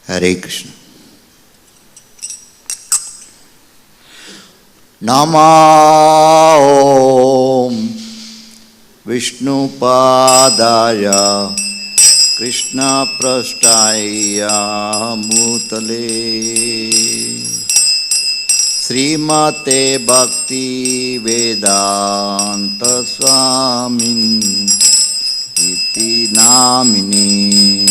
Hare Krishna. Nama Om Vishnupadaya Krishna Prasthaya Bhutale Srimate Bhakti Vedanta Swamin Iti Namini.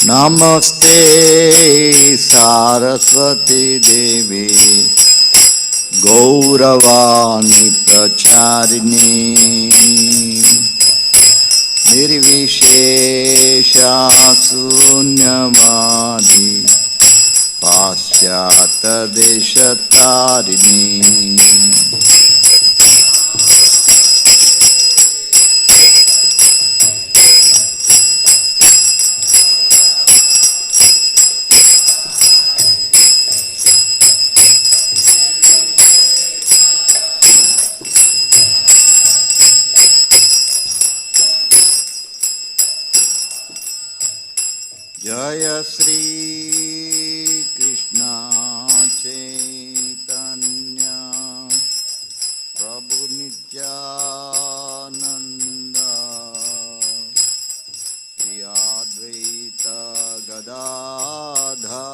Namaste Saraswati Devi Gauravani Pracharini Nirvishesha Sunyavadi Paschata Deshatarini. Jaya Sri Krishna Chaitanya Prabhu Nityananda Shri Advaita Gadadha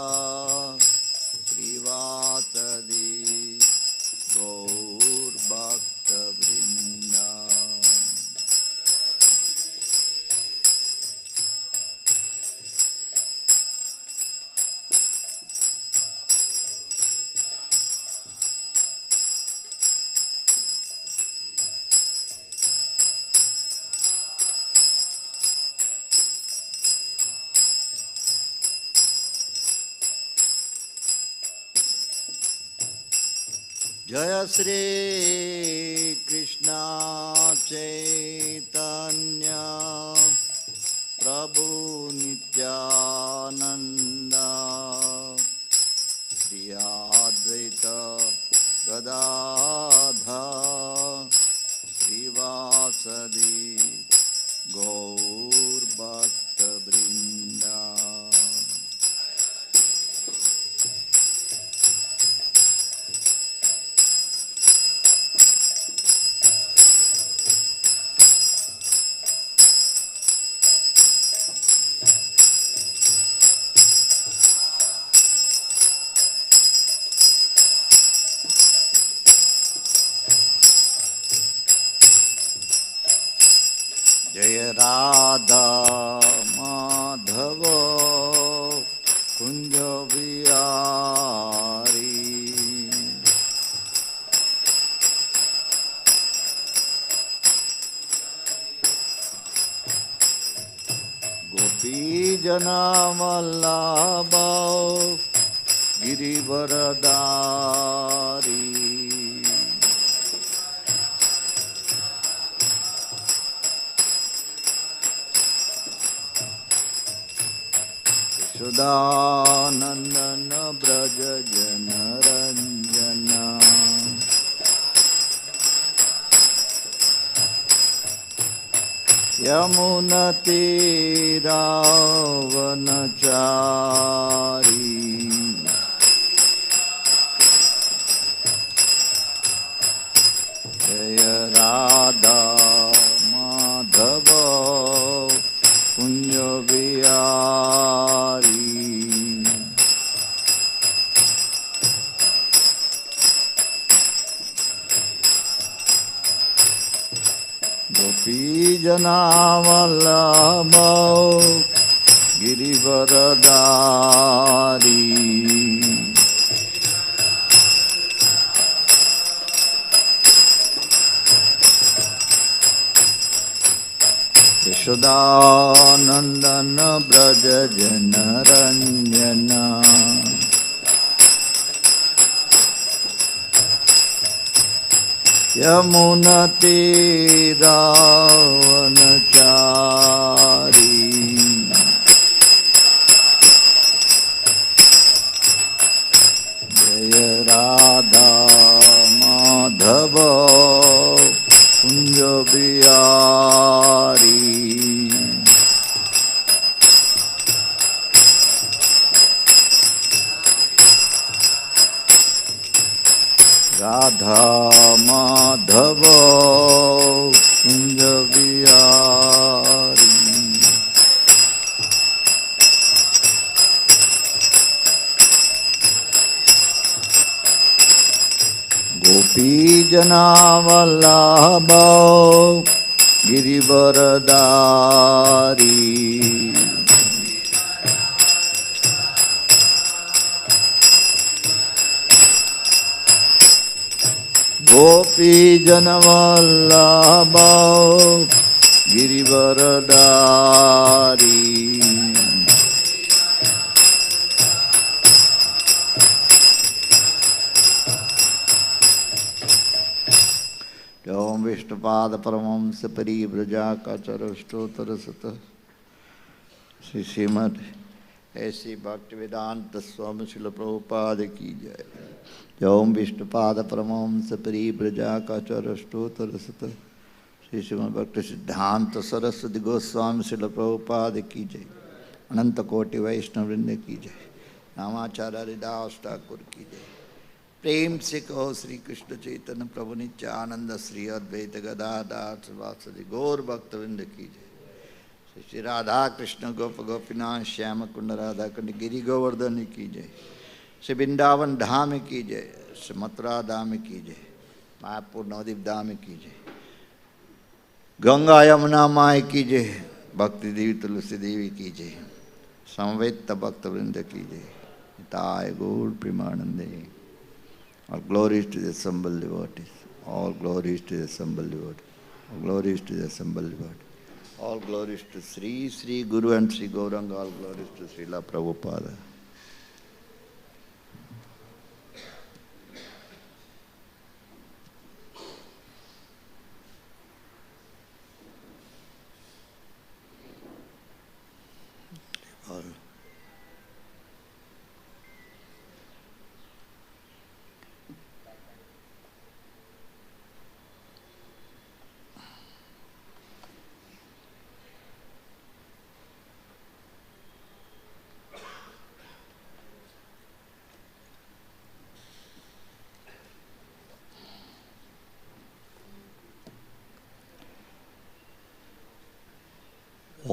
Shri Vasadi Gaur Bhakta Vrinda. Jaya Sri Krishna Chaitanya Prabhu Nityananda Shri Advaita Gadadha Shri Vasadi Gaur Bhakta Vrinda. Jaya Radha Madhava Kunja Vihari Gopi Jana Vallabha Girivaradari Sudanandana Braja Jana Ranjana Yamunati Ravanachari Jaya Radha Madhava Kunja Vihari Gopi Jana Vallabha Girivaradari Yashodanandan Vraj जनरञ्जन यमुनतीरावनचारी जय राधा माधव कुंज बिहारी राधा माधव कुंज बिहारी गोपी जनावल्लभ गिरिवरदारी गोपी जनवल्लभ गिरिवरदारी ओम विष्णुपाद परमहंस परिव्रजाकाचरष्टोत्तर सत श्री श्रीमद ऐसी भक्तिवेदांत स्वामी श्रील प्रभुपाद की जय। ओम विष्णुपाद परमहंस परिव्रजाकाचरष्टोत्तर सत श्री श्रीमद भक्ति सिद्धांत सरस्वती गोस्वामी श्रील प्रभुपाद की जय। अनंत कोटि वैष्णव वृंद की जय। नामाचार्य हरिदास ठाकुर की जय। प्रेम से कहो श्री कृष्ण चैतन्य प्रभु नित्यानंद श्री अद्वैत गदाधर श्रीवासदि गौर भक्तवृंद की जय। श्री श्री राधा कृष्ण गोप गोपीनाथ श्याम कुंड राधा कुंड गिरि गोवर्धन की जय। श्री वृंदावन धाम की जय। श्री मथुरा धाम की जय। मायापुर नवदीप धाम की जय। गंगा यमुना माय की जय। भक्ति देवी तुलसी देवी की जय। समवेत भक्तवृंद की जय। निताय गौर प्रेमानंदे। All glories to the assembled devotees. All glories to the assembled devotees. All glories to the assembled devotees. All glories to Sri Sri Guru and Sri Gauranga. All glories to Srila Prabhupada.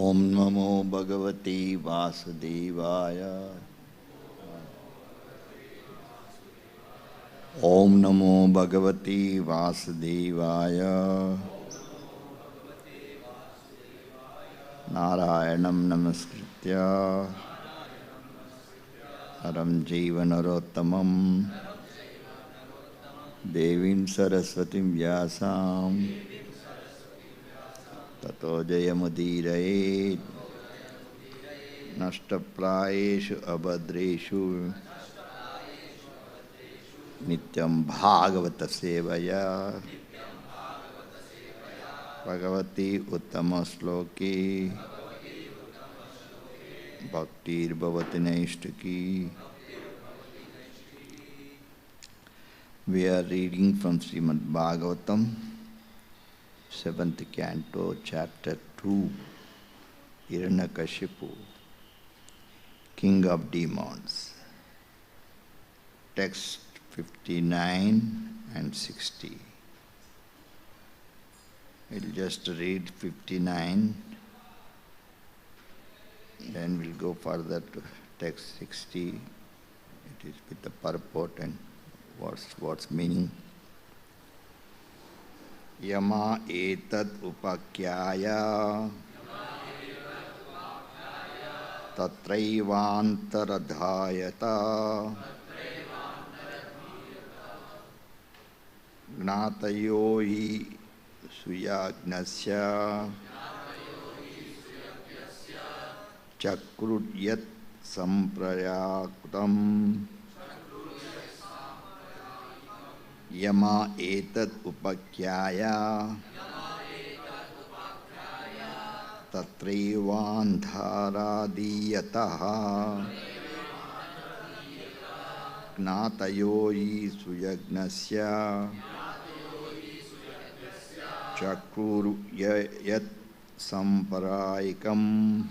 ओम नमो भगवते वासुदेवाय। ओम नमो भगवते वासुदेवाय। नारायणं नमस्कृत्य नरं चैव नरोत्तमं देवीं सरस्वतीं व्यासां ततो जयमुदीरयेत्। नष्टप्रायेषु अभद्रेषु नित्यं भागवत सेवया Bhagwati उत्तमश्लोके भक्तिर्भवति नैष्टिकी। We are reading from Srimad-Bhagavatam, 7th Canto, Chapter 2, Hiranyakashipu, King of Demons. Text 59 and 60. We'll just read 59, then we'll go further to text 60. It is with the purport and what's meaning. Yama etad upakyaya tatraivantaradhayata gnatayo hi suyagnasya Chakruryat samprayaktam Yama etat upakyaya Tatrevandharadiyataha Gnatayoyi suyagnasya Chakruryat samparayikam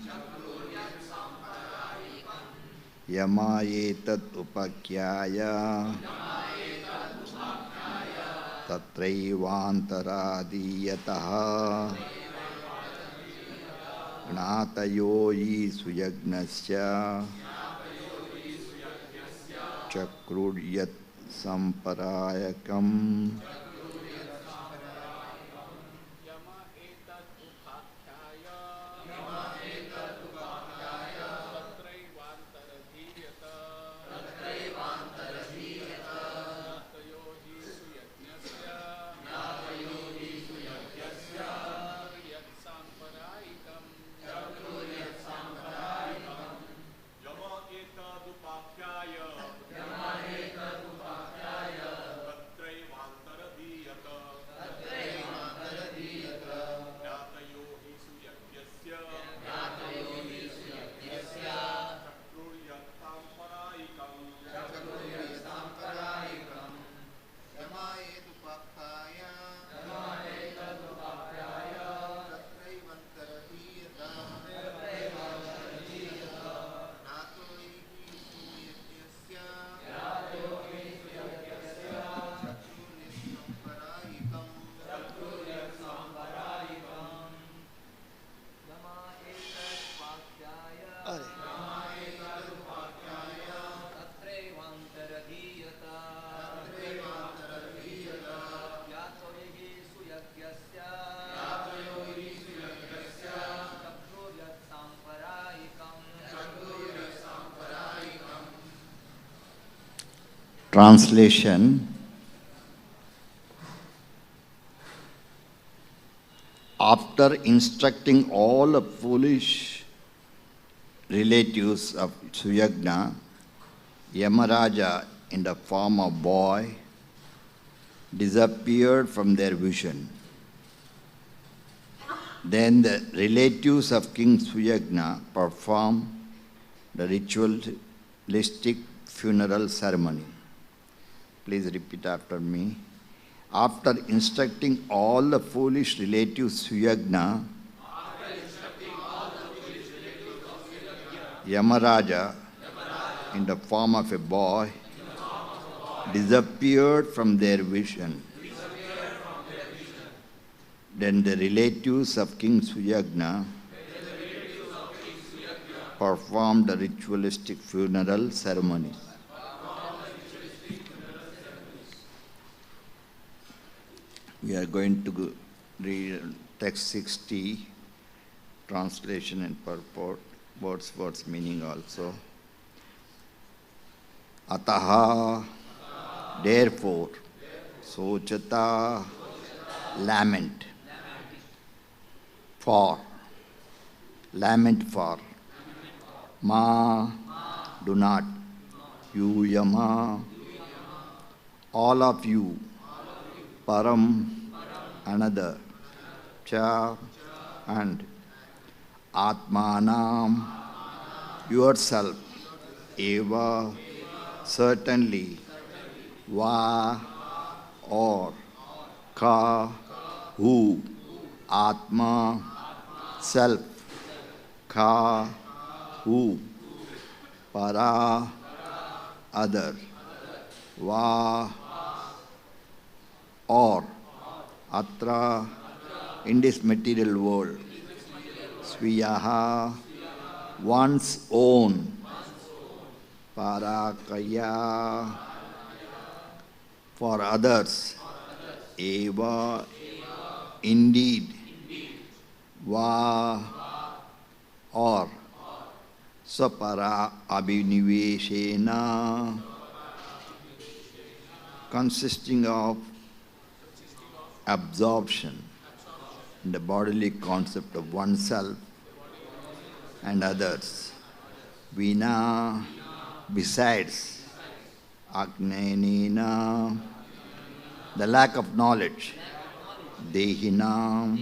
Yama etat upakyaya Tatraivantaradiyataha Gnatayoyi suyagnasya Chakruryat samparayakam Translation. After instructing all the foolish relatives of Suyagna, Yamaraja, in the form of boy, disappeared from their vision. Then the relatives of King Suyagna performed the ritualistic funeral ceremony. Please repeat after me. After instructing all the foolish relatives Suyagna, Yamaraja, in the form of a boy, disappeared from their vision. Then the relatives of King Suyagna performed the ritualistic funeral ceremonies. We are going to read text 60, translation and purport, words meaning also. Ataha, therefore, sochata, lament for, ma, do not, you yama, all of you, param, another, cha, and atmanam, yourself, eva, certainly, va, or, ka, who, atma, self, ka, who, para, other, va, or, atra, in this material world, sviyaha, one's own, parakaya, for others, eva, indeed, va, or, sapara abhiniveshena, consisting of absorption in the bodily concept of oneself, and others. Vina, besides, Agnenina, the lack of knowledge, Dehina,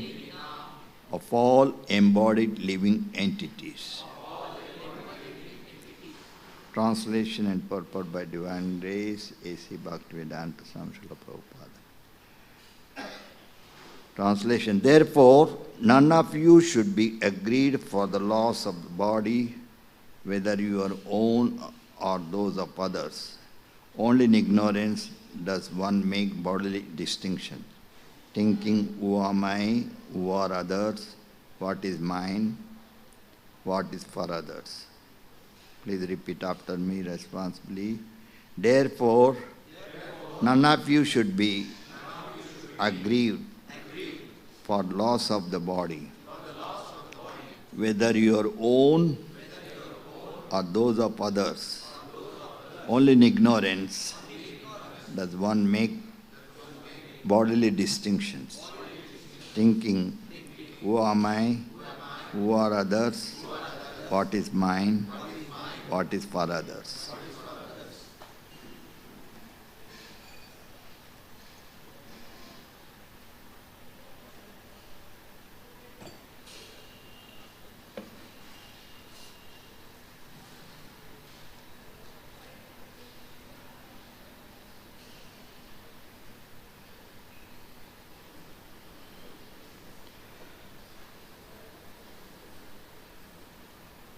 of all embodied living entities. Translation and purport by Divine Grace, A.C. Bhaktivedanta Swami Srila Prabhupada. Translation. Therefore, none of you should be agreed for the loss of the body, whether your own or those of others. Only in ignorance does one make bodily distinction, thinking, who am I, who are others, what is mine, what is for others. Please repeat after me responsibly. Therefore, none of you should be aggrieved for loss of the body, whether your own or those of others. Only in ignorance does one make bodily distinctions, thinking, who am I, who are others, what is mine, what is for others.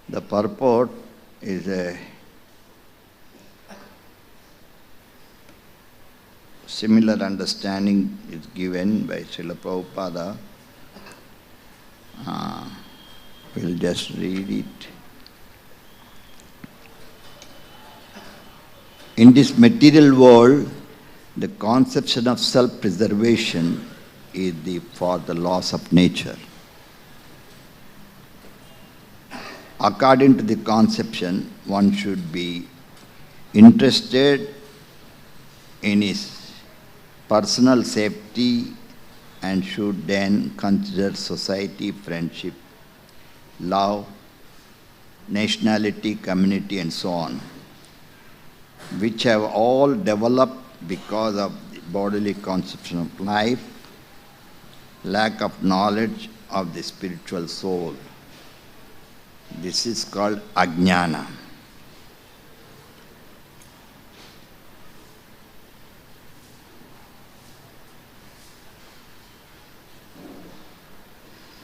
The purport is a similar understanding is given by Srila Prabhupada. We'll just read it. In this material world, the conception of self-preservation is for the loss of nature. According to the conception, one should be interested in his personal safety and should then consider society, friendship, love, nationality, community, and so on, which have all developed because of the bodily conception of life, lack of knowledge of the spiritual soul. This is called ajnana.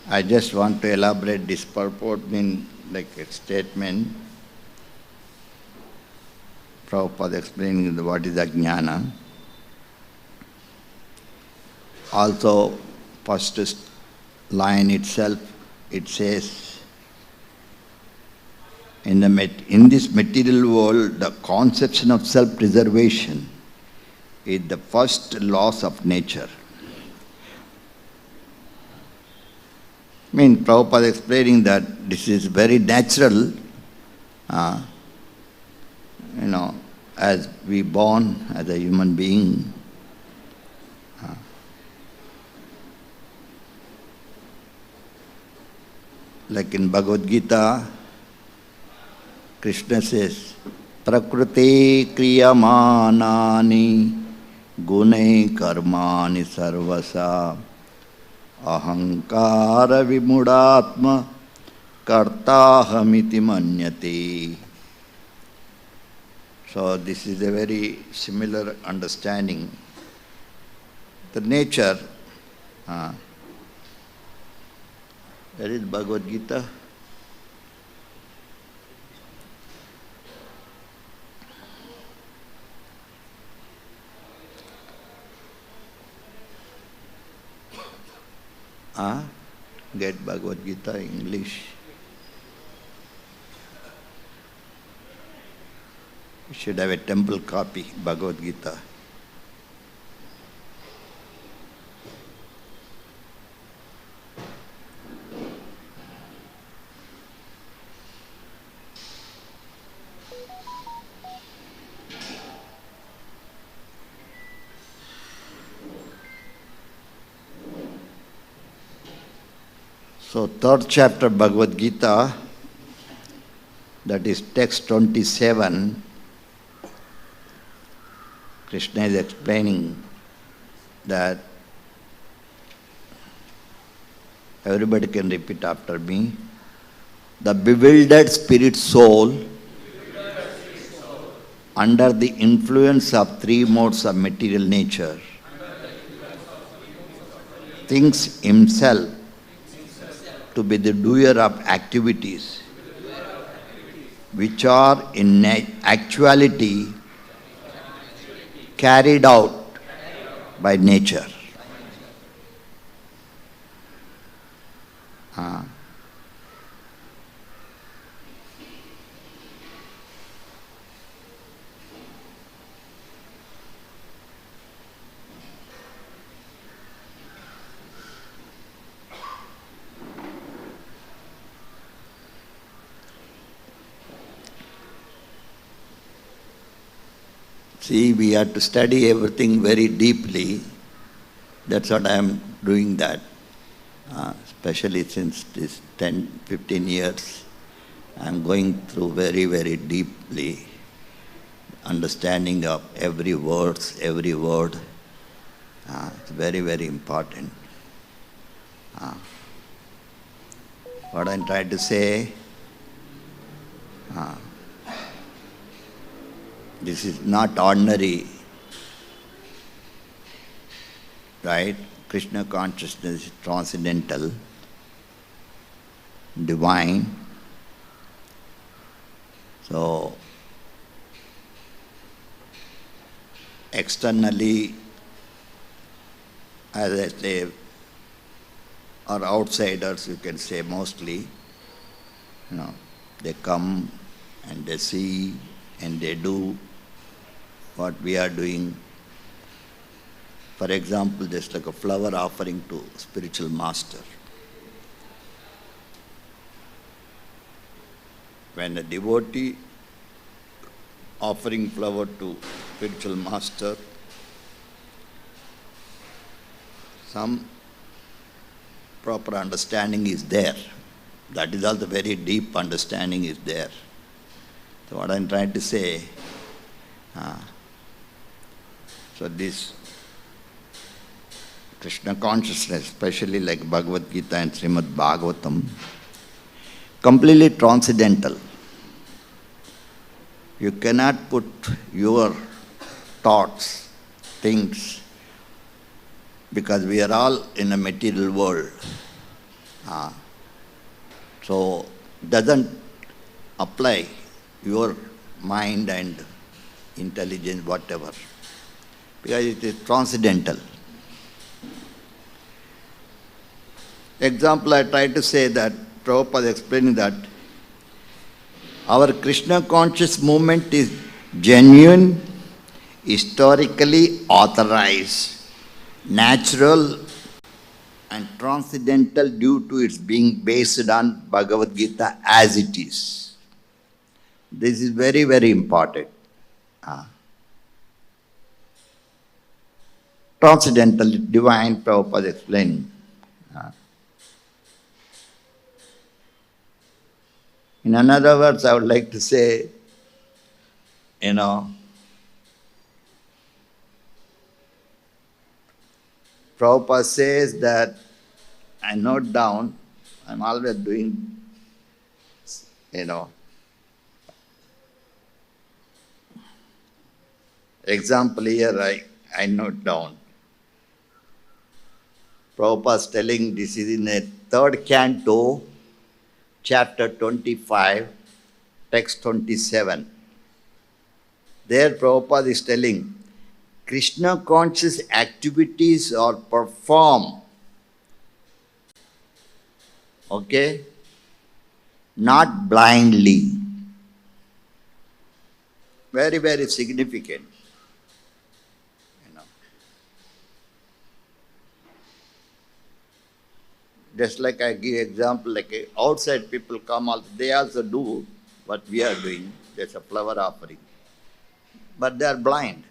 I just want to elaborate this purport in like a statement. Prabhupada explaining what is ajnana. Also, first line itself, it says, in this material world, the conception of self-preservation is the first loss of nature. Prabhupada explaining that this is very natural, as we born as a human being. Like in Bhagavad Gita, Krishna says, Prakriti kriyamanani gunai karmani sarvasa ahankara vimudatma kartahamiti manyate. So this is a very similar understanding. The nature, where is Bhagavad Gita? Get Bhagavad Gita English. You should have a temple copy, Bhagavad Gita. So, third chapter Bhagavad Gita, that is text 27, Krishna is explaining that everybody can repeat after me. The bewildered spirit soul, under the influence of three modes of material nature, thinks himself to be the doer of activities which are in actuality carried out by nature. See, we have to study everything very deeply. That's what I am doing that. Especially since this 10, 15 years, I am going through very, very deeply understanding of every word. It's very, very important. What I'm trying to say, this is not ordinary, right? Krishna consciousness is transcendental, divine. So, externally, as I say, or outsiders, you can say mostly, they come and they see and they do what we are doing. For example, just like a flower offering to spiritual master. When a devotee offering flower to spiritual master, some proper understanding is there. That is also very deep understanding is there. So what I'm trying to say, so this Krishna consciousness, especially like Bhagavad Gita and Srimad-Bhagavatam, completely transcendental. You cannot put your thoughts, things, because we are all in a material world. So it doesn't apply your mind and intelligence, whatever, because it is transcendental. Example, I try to say that Prabhupada is explaining that our Krishna conscious movement is genuine, historically authorized, natural and transcendental due to its being based on Bhagavad Gita as it is. This is very, very important. Transcendental, divine, Prabhupada is explaining. In another words, I would like to say, Prabhupada says that I note down, I'm always doing, example here I note down. Prabhupada is telling this is in a third canto, chapter 25, text 27. There Prabhupada is telling, Krishna conscious activities are performed, not blindly. Very, very significant. Just like I give example, like outside people come, also, they also do what we are doing. There's a flower offering. But they are blind.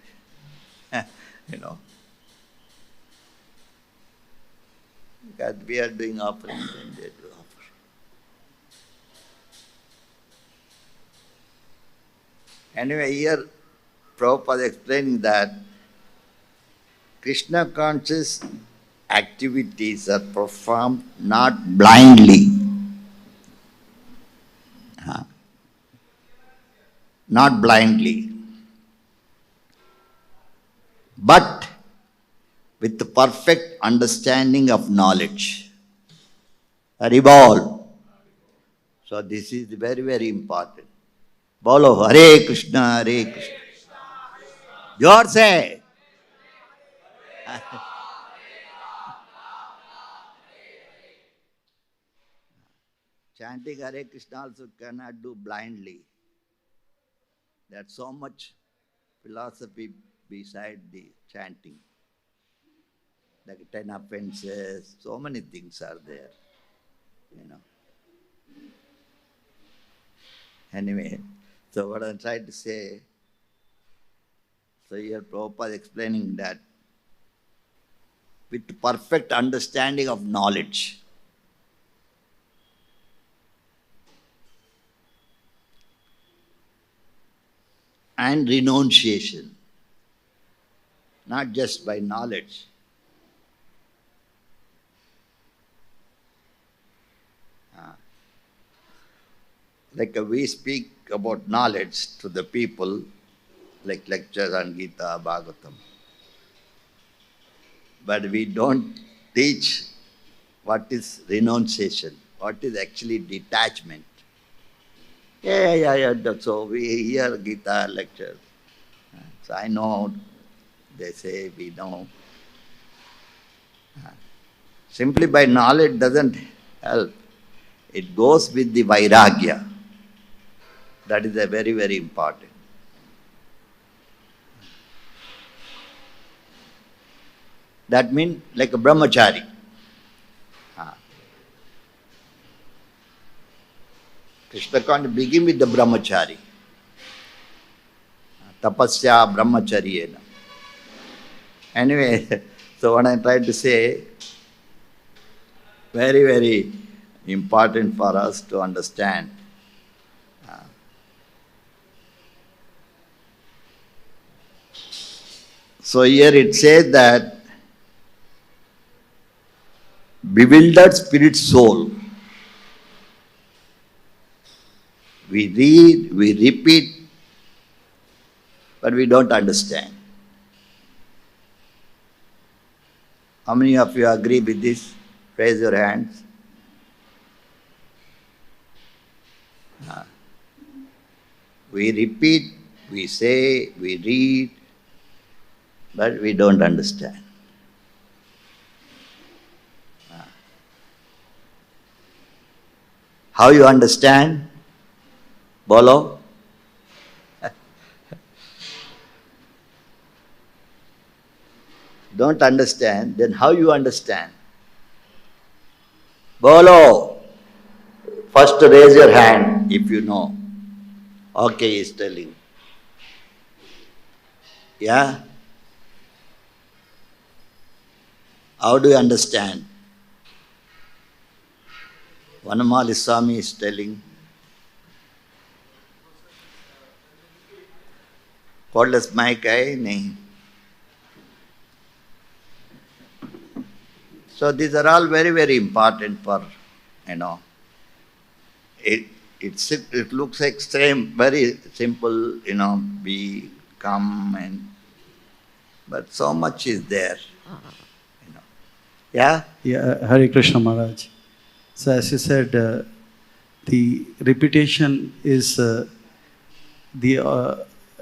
Because we are doing offerings and they do offering. Anyway, here Prabhupada explaining that Krishna conscious activities are performed not blindly. Not blindly, but with the perfect understanding of knowledge. Haribol. So this is very, very important. Bolo Hare Krishna, Hare Krishna. Jor se. Chanting Hare Krishna also cannot do blindly. There's so much philosophy beside the chanting. Like 10 offenses, so many things are there, Anyway, so what I'm trying to say, so here Prabhupada is explaining that with perfect understanding of knowledge, and renunciation, not just by knowledge. Like we speak about knowledge to the people, like lectures on Gita, Bhagavatam. But we don't teach what is renunciation, what is actually detachment. Yeah. So we hear Gita lectures. So I know, they say we know. Simply by knowledge doesn't help. It goes with the vairagya. That is a very, very important. That means like a brahmachari. Krishna can't begin with the brahmachari. Tapasya brahmacharyena. Anyway, so what I'm trying to say, very, very important for us to understand. So here it says that bewildered spirit soul, we read, we repeat, but we don't understand. How many of you agree with this? Raise your hands. We repeat, we say, we read, but we don't understand. How you understand? Bolo? Don't understand, then how you understand? Bolo! First raise your hand if you know. Okay, he's telling. Yeah? How do you understand? Vanamali Swami is telling. Cordless mic hai? Nahi. So these are all very, very important for, it looks extreme, very simple, be calm but so much is there, Yeah? Yeah, Hare Krishna Maharaj. So as you said, the repetition is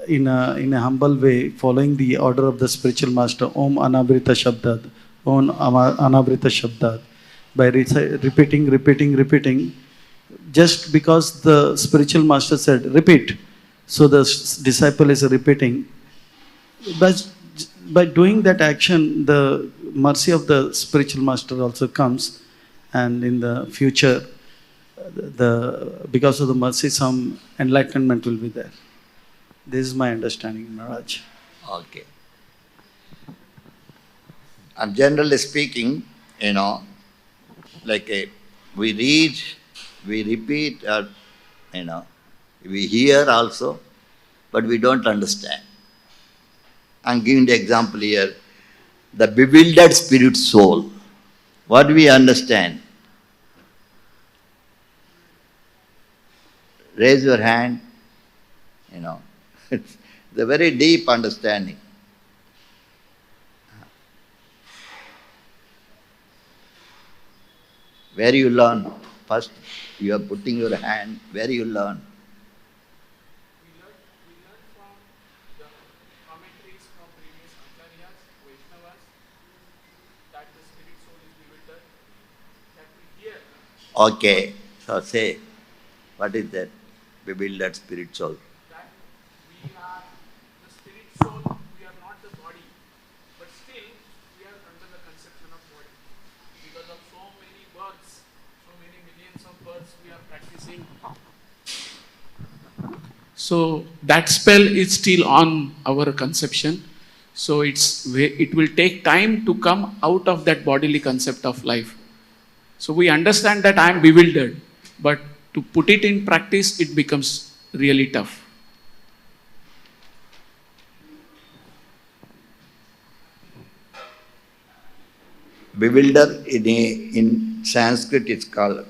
in a humble way, following the order of the spiritual master, Om Anabrita Shabdad, Om Anabrita Shabdad. By repeating, just because the spiritual master said, repeat, so the disciple is repeating. But by doing that action, the mercy of the spiritual master also comes, and in the future, because of the mercy, some enlightenment will be there. This is my understanding, Maharaj. Okay. And generally speaking, we read, we repeat, we hear also, but we don't understand. I'm giving the example here. The bewildered spirit soul. What do we understand? Raise your hand. It's a very deep understanding. Where you learn? First, you are putting your hand. Where you learn? We learn from the commentaries from previous acharyas, Vaishnavas, that the spirit soul is bewildered, that we hear. Okay. So say, what is that? Bewildered spirit soul. That we are the spirit soul, we are not the body, but still we are under the conception of body. Because of so many births, so many millions of births we are practicing. So that spell is still on our conception. So it will take time to come out of that bodily concept of life. So we understand that I am bewildered, but to put it in practice, it becomes really tough. Bewilder in Sanskrit it's called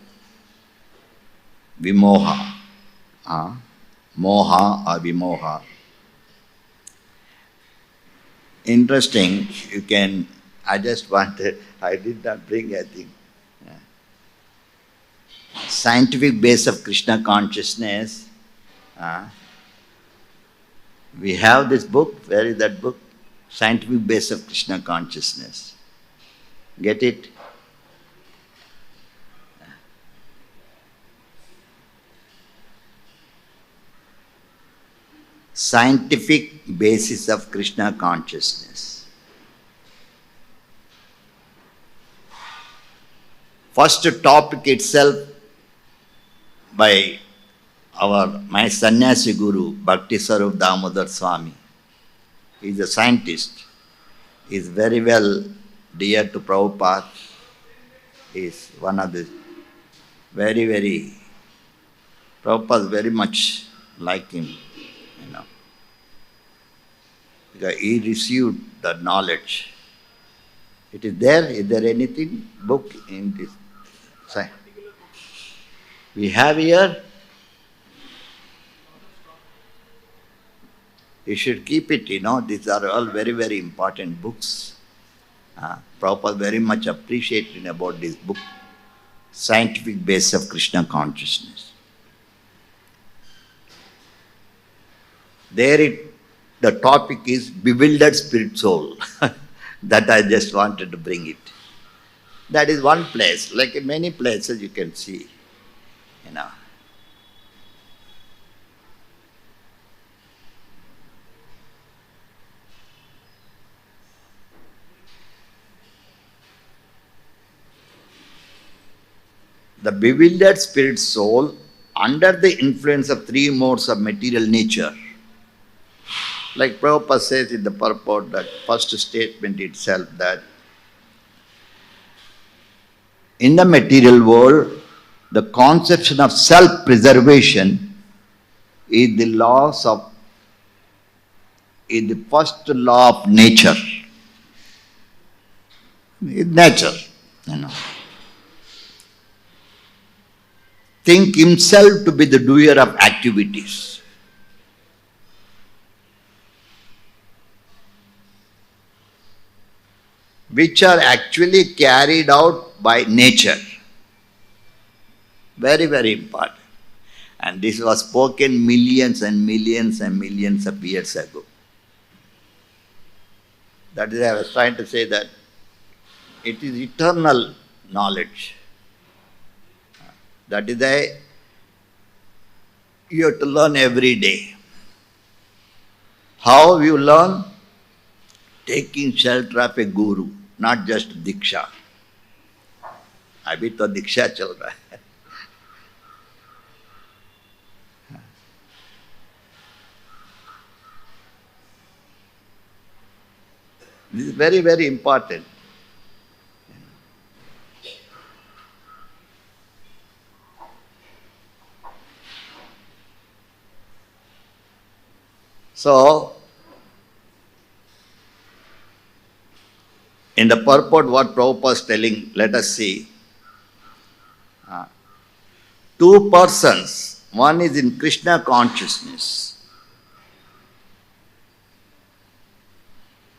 vimoha. Moha or vimoha. Interesting, I did not bring, I think. Scientific base of Krishna consciousness. We have this book. Where is that book? Scientific base of Krishna consciousness. Get it? Scientific basis of Krishna consciousness. First topic itself by my sannyasi guru, Bhakti Sarup Damodar Swami. He is a scientist. He is very well dear to Prabhupada. He is one of the Prabhupada very much like him, because he received the knowledge. It is there. Is there anything book in this? We have here. You should keep it, These are all very, very important books. Prabhupada very much appreciated about this book, Scientific Base of Krishna Consciousness. There the topic is bewildered spirit soul. That I just wanted to bring it. That is one place. Like in many places you can see, The bewildered spirit soul, under the influence of three modes of material nature, like Prabhupada says in the purport, that first statement itself, that in the material world, the conception of self-preservation is the first law of nature. It's nature, Think himself to be the doer of activities. Which are actually carried out by nature. Very, very important. And this was spoken millions and millions and millions of years ago. That is, I was trying to say that it is eternal knowledge. That is why you have to learn every day. How you learn? Taking shelter of a guru, not just diksha. Abhi to diksha chal raha hai. This is very, very important. So, in the purport what Prabhupada is telling, let us see. Two persons, one is in Krishna consciousness.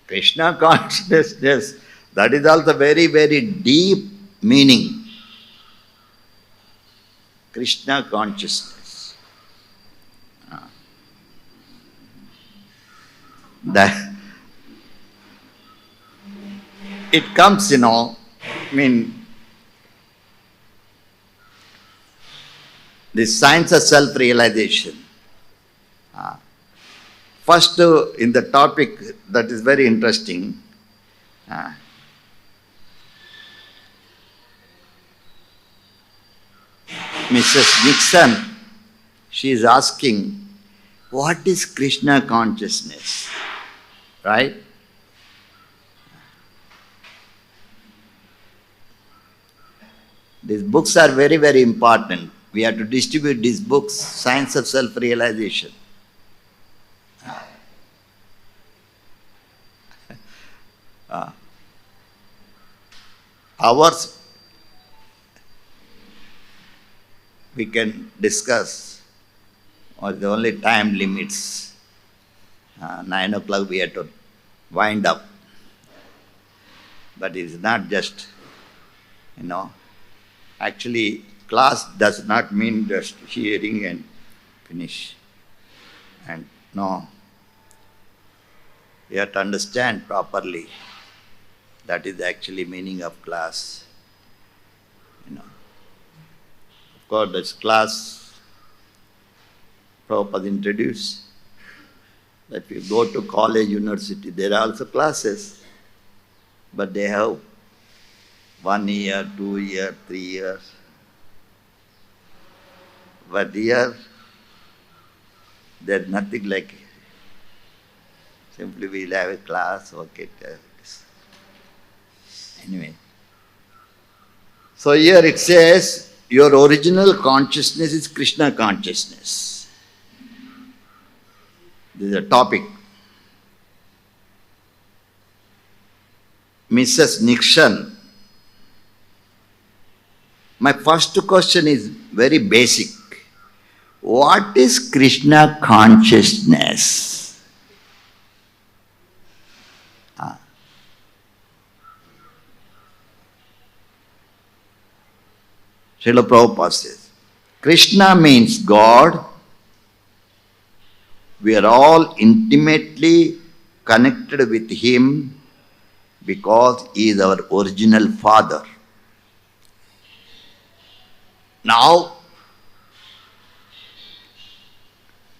Krishna consciousness, that is also very, very deep meaning. Krishna consciousness. That it comes, the science of self-realization. First, in the topic that is very interesting, Mrs. Nixon, she is asking, what is Krishna consciousness? Right? These books are very, very important. We have to distribute these books, Science of Self-Realization. Hours we can discuss, or the only time limits. 9 o'clock we have to wind up. But it is not just, actually class does not mean just hearing and finish. And no, you have to understand properly. That is actually meaning of class. Of course, this class Prabhupada introduced, that if you go to college, university, there are also classes, but they have 1 year, 2 years, 3 years. But here, there's nothing like it. Simply we'll have a class, okay. Anyway. So here it says, your original consciousness is Krishna consciousness. This is a topic. Mrs. Nixon, my first question is very basic. What is Krishna consciousness? Srila Prabhupada says, Krishna means God. We are all intimately connected with Him because He is our original Father. Now,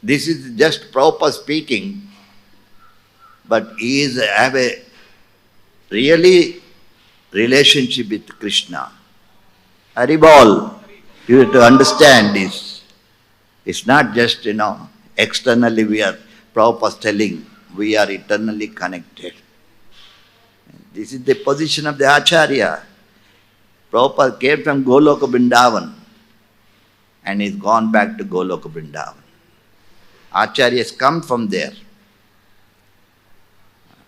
this is just Prabhupada speaking, but he is have a really relationship with Krishna. Haribol, you have to understand this. It's not just, externally we are, Prabhupada telling, we are eternally connected. This is the position of the Acharya. Prabhupada came from Goloka Vrindavan and he's gone back to Goloka Vrindavan. Acharyas come from there.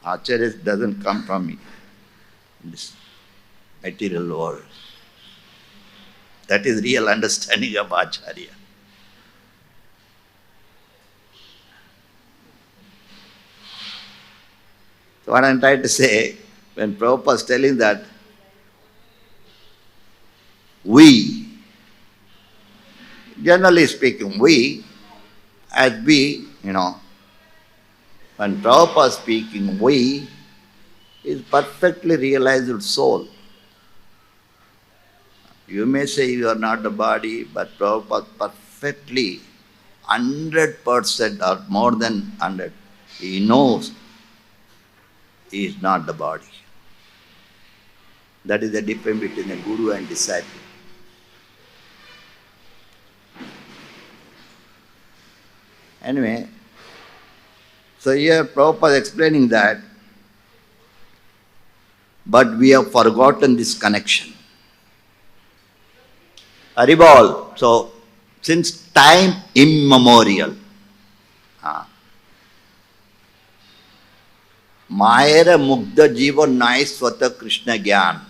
Acharyas doesn't come from this material world. That is real understanding of Acharya. So what I'm trying to say, when Prabhupada is telling that we, generally speaking, we, as we, when Prabhupada is speaking, we is perfectly realized soul. You may say you are not the body, but Prabhupada perfectly, 100% or more than 100, he knows he is not the body. That is the difference between a guru and disciple. Anyway, so here Prabhupada is explaining that, but we have forgotten this connection. Haribol, so since time immemorial, Mayera Mugdha Jiva Nai Swata Krishna Gyan.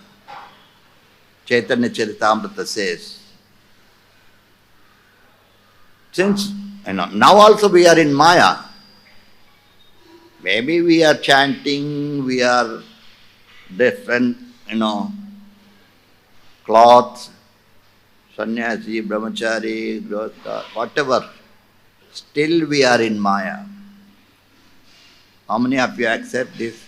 Chaitanya Charitamrita says. Since, now also we are in Maya. Maybe we are chanting, we are different, cloths, sannyasi, brahmachari, grihastha, whatever. Still we are in Maya. How many of you accept this?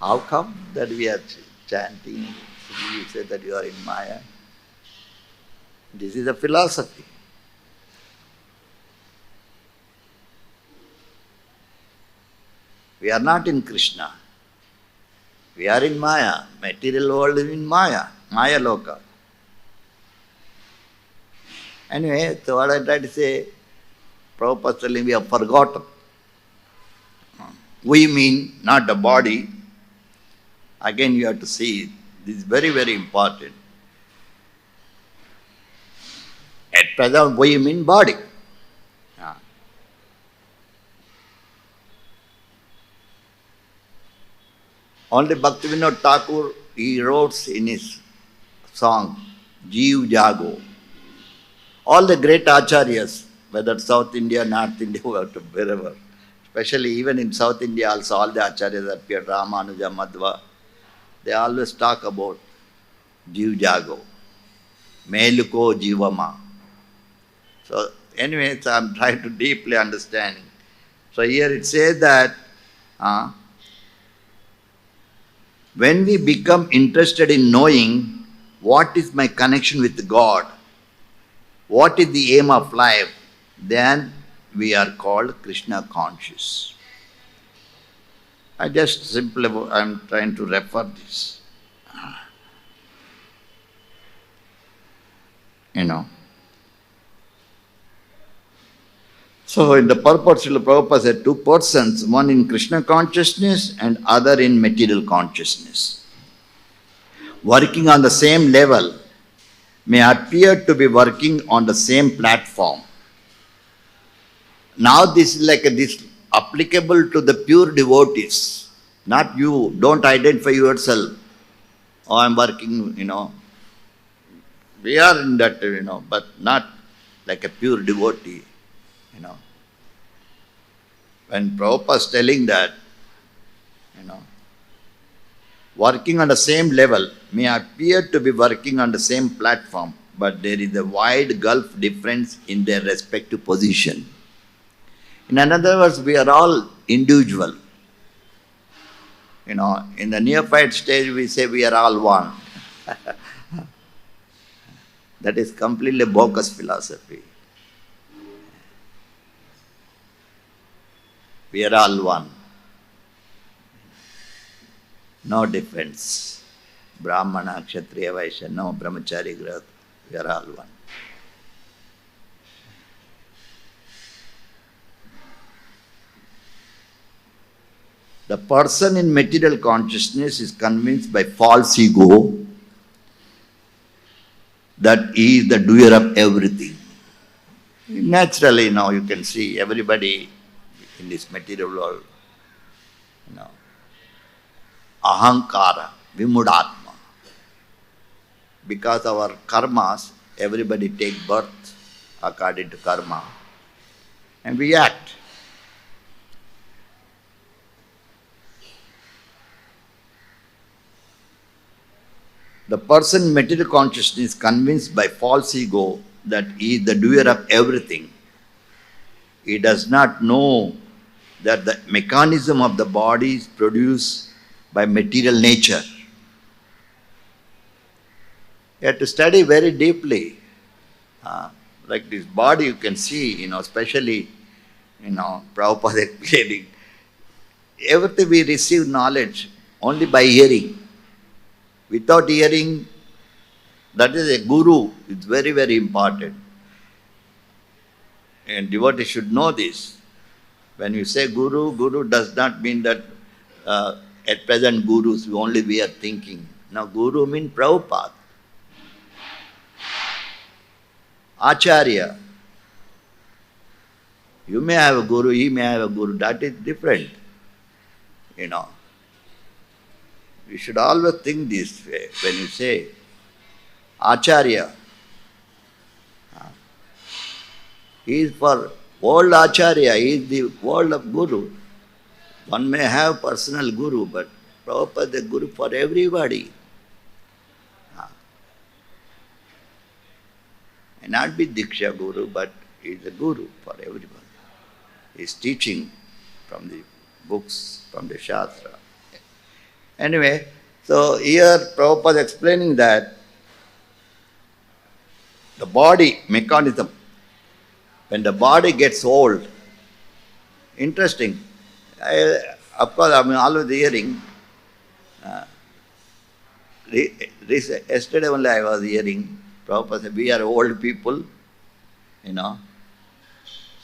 How come that we are chanting? You say that you are in Maya. This is a philosophy. We are not in Krishna. We are in Maya. Material world is in Maya. Maya Loka. Anyway, so what I try to say, Prabhupada is telling we have forgotten. We mean not the body. Again you have to see it. This is very, very important. At present we mean body. Only Bhaktivinoda Thakur, he wrote in his song, Jeev Jago. All the great acharyas, whether South India, North India, wherever, especially even in South India also, all the acharyas appear, Ramanuja, Madhva, they always talk about Jeev Jago, Meluko Jivama. So anyway, so I'm trying to deeply understand. So here it says that when we become interested in knowing what is my connection with God, what is the aim of life, then we are called Krishna conscious. I'm trying to refer this. So in the purport, Srila Prabhupada said two persons, one in Krishna consciousness and other in material consciousness. Working on the same level may appear to be working on the same platform. Now this is this applicable to the pure devotees, not you. Don't identify yourself. Oh, I'm working, We are in that, but not like a pure devotee, When Prabhupada is telling that, working on the same level may appear to be working on the same platform, but there is a wide gulf difference in their respective position. In other words, we are all individual. In the neophyte stage, we say we are all one. That is completely bogus philosophy. We are all one. No difference. Brahmana, Kshatriya, Vaishya, no Brahmachari, Grihastha. We are all one. The person in material consciousness is convinced by false ego that he is the doer of everything. Naturally, you can see everybody in this material world, ahankara, vimudatma. Because of our karmas, everybody take birth according to karma and we act. The person in material consciousness is convinced by false ego that he is the doer of everything. He does not know that the mechanism of the body is produced by material nature. You have to study very deeply. Like this body you can see, especially, Prabhupada explaining. Everything we receive knowledge only by hearing. Without hearing, that is a guru. It's very, very important. And devotee should know this. When you say guru, guru does not mean that at present gurus only we are thinking. Now guru means Prabhupada. Acharya. You may have a guru, he may have a guru, that is different. You should always think this way when you say Acharya. He is for world Acharya, he is the world of Guru. One may have personal Guru, but Prabhupada is the Guru for everybody. May not be Diksha Guru, but he is a Guru for everyone. He is teaching from the books, from the Shastra. Anyway, so here Prabhupada is explaining that the body mechanism, when the body gets old, interesting. Of course, I'm always hearing, yesterday only I was hearing, Prabhupada said, we are old people,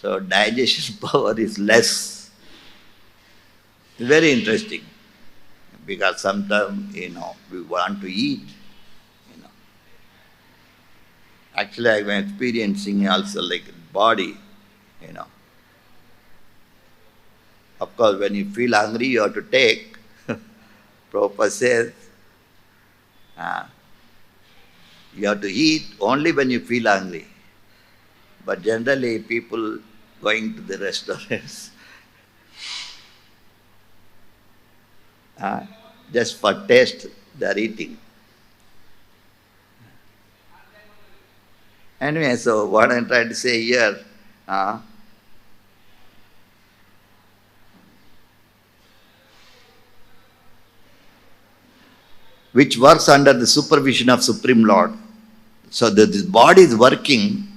so digestion power is less. It's very interesting, because sometimes, we want to eat, Actually, I'm experiencing also like body, Of course, when you feel hungry, you have to take. Prabhupada says, you have to eat only when you feel hungry. But generally, people going to the restaurants, just for taste, they are eating. Anyway, so what I'm trying to say here, which works under the supervision of Supreme Lord. So that this body is working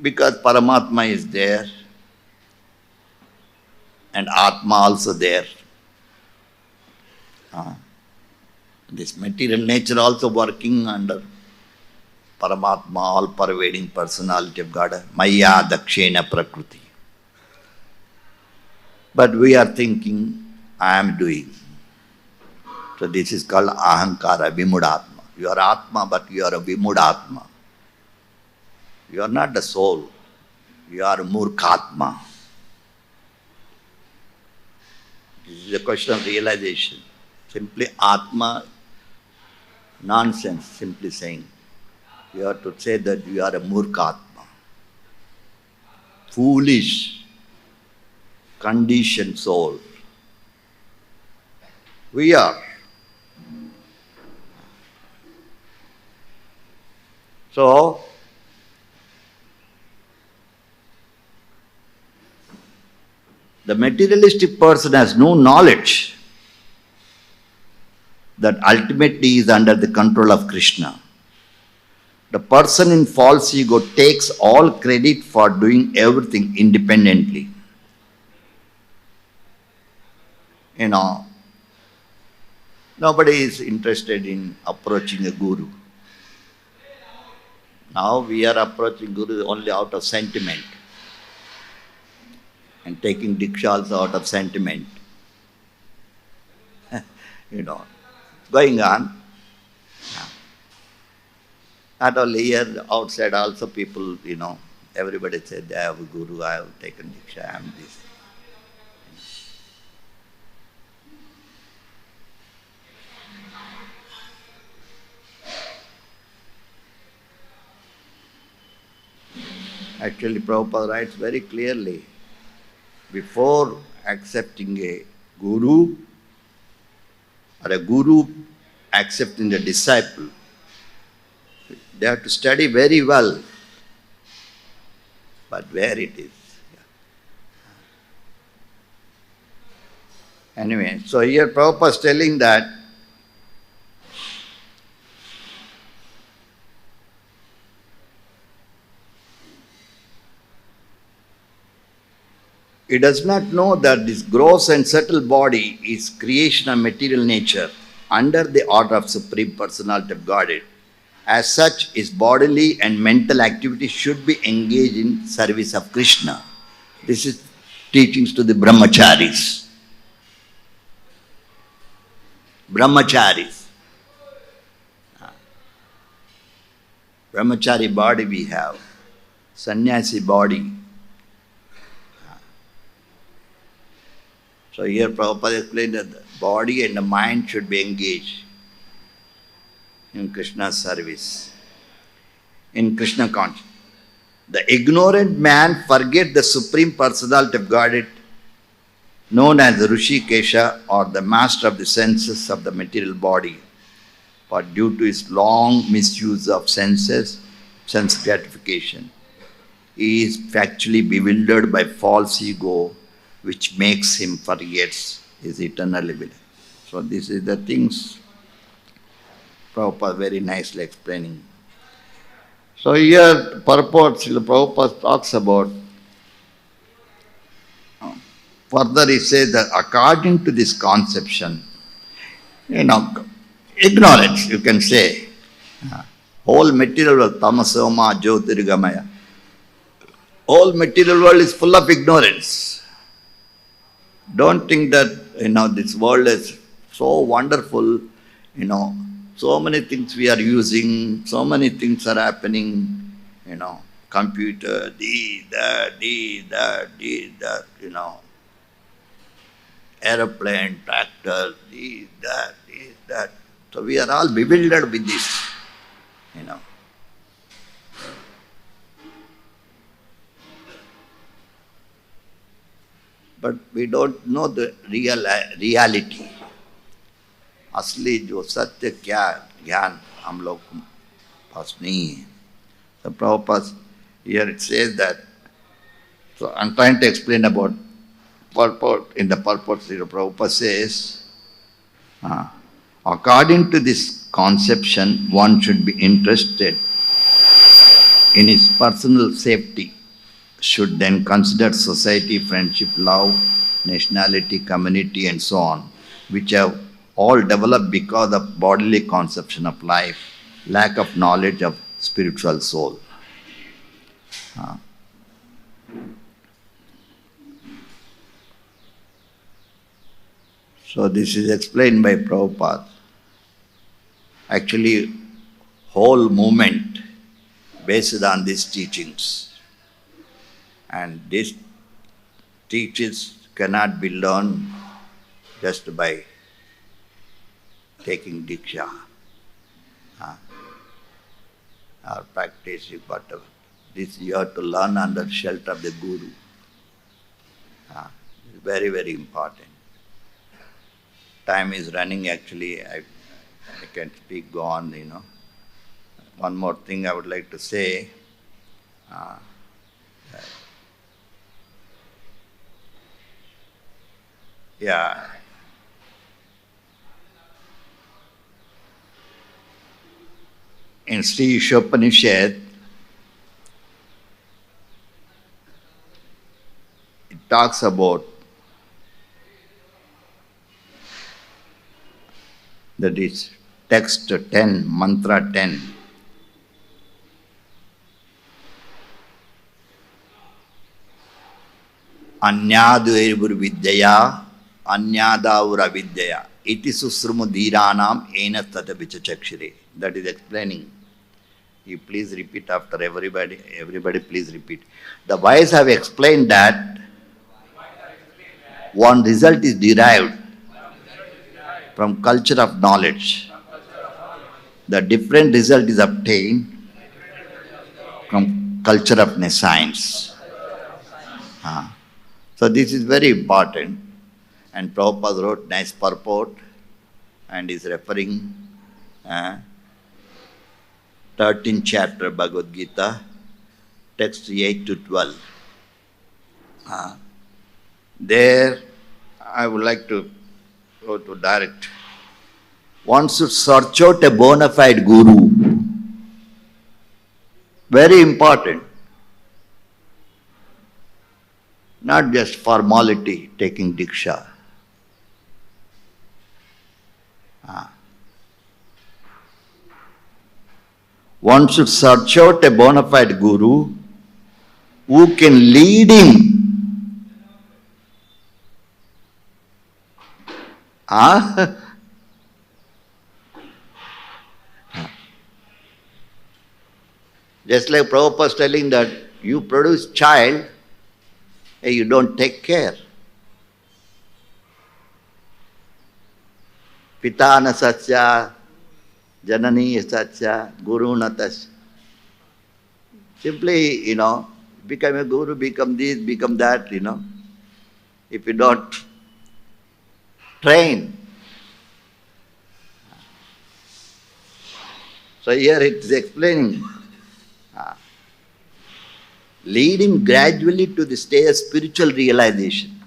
because Paramatma is there and Atma also there. This material nature also working under Paramatma, all-pervading personality of God, Maya Dakshena Prakriti. But we are thinking, I am doing. So this is called Ahankara, Vimudatma. You are Atma, but you are a Vimudatma. You are not the soul. You are Murkatma. This is a question of realization. Simply Atma, nonsense, simply saying. You have to say that you are a Murkatma. Foolish, conditioned soul. We are. So, the materialistic person has no knowledge that ultimately is under the control of Krishna. The person in false ego takes all credit for doing everything independently. Nobody is interested in approaching a guru. Now we are approaching guru only out of sentiment and taking diksha also out of sentiment. Going on. Not only here, outside also people, everybody said, I have a guru, I have taken diksha, I am this. Actually, Prabhupada writes very clearly, before accepting a guru, or a guru accepting a disciple, they have to study very well, but where it is. Anyway, so here Prabhupada is telling that he does not know that this gross and subtle body is creation of material nature under the order of Supreme Personality of Godhead. As such, his bodily and mental activity should be engaged in service of Krishna. This is teachings to the brahmacharis. Brahmacharis. brahmachari body we have, sannyasi body. So here Prabhupada explained that the body and the mind should be engaged in Krishna's service, in Krishna consciousness. The ignorant man forgets the Supreme Personality of Godhead, known as the Rishikesha or the master of the senses of the material body. But due to his long misuse of senses, sense gratification, he is factually bewildered by false ego, which makes him forget his eternal living. So this is the things Prabhupada very nicely explaining. So here purport, Srila Prabhupada talks about, further he says that according to this conception, ignorance, you can say, whole material world, tamasoma jyotirgamaya, whole material world is full of ignorance. Don't think that, this world is so wonderful, so many things we are using, so many things are happening, computer, this, that, aeroplane, tractor, this, that. So we are all bewildered with this, But we don't know the reality. असली जो सत्य क्या ज्ञान हम लोग पास नहीं है. So Prabhupada, here it says that, so I'm trying to explain about purport. In the purport, Prabhupada says, according to this conception, one should be interested in his personal safety, should then consider society, friendship, love, nationality, community, and so on, which have all developed because of bodily conception of life, lack of knowledge of spiritual soul. So this is explained by Prabhupada. Actually, whole movement based on these teachings. And these teachings cannot be learned just by taking diksha or practicing whatever. This you have to learn under shelter of the Guru. It's very, very important. Time is running actually. I can't speak, go on, One more thing I would like to say. In Sri Ishopanishad, it talks about that is text 10, mantra 10. Anyadvairvur vidyaya, anyadavura vidyaya, iti susrumu dhiranam ena tata vichachakshire. That is explaining. You please repeat after everybody. Everybody please repeat. The wise have explained that one result is derived from culture of knowledge. The different result is obtained from culture of science. So this is very important. And Prabhupada wrote nice purport and is referring 13th chapter Bhagavad Gita, text 8 to 12. There I would like to go to direct. One should search out a bona fide guru. Very important. Not just formality, taking diksha. One should search out a bona fide guru who can lead him. Just like Prabhupada is telling that you produce child, and you don't take care. Pitana satya, janani satya, guru natas. Simply, become a guru, become this, become that, If you don't train. So here it is explaining, leading gradually to the stage of spiritual realization.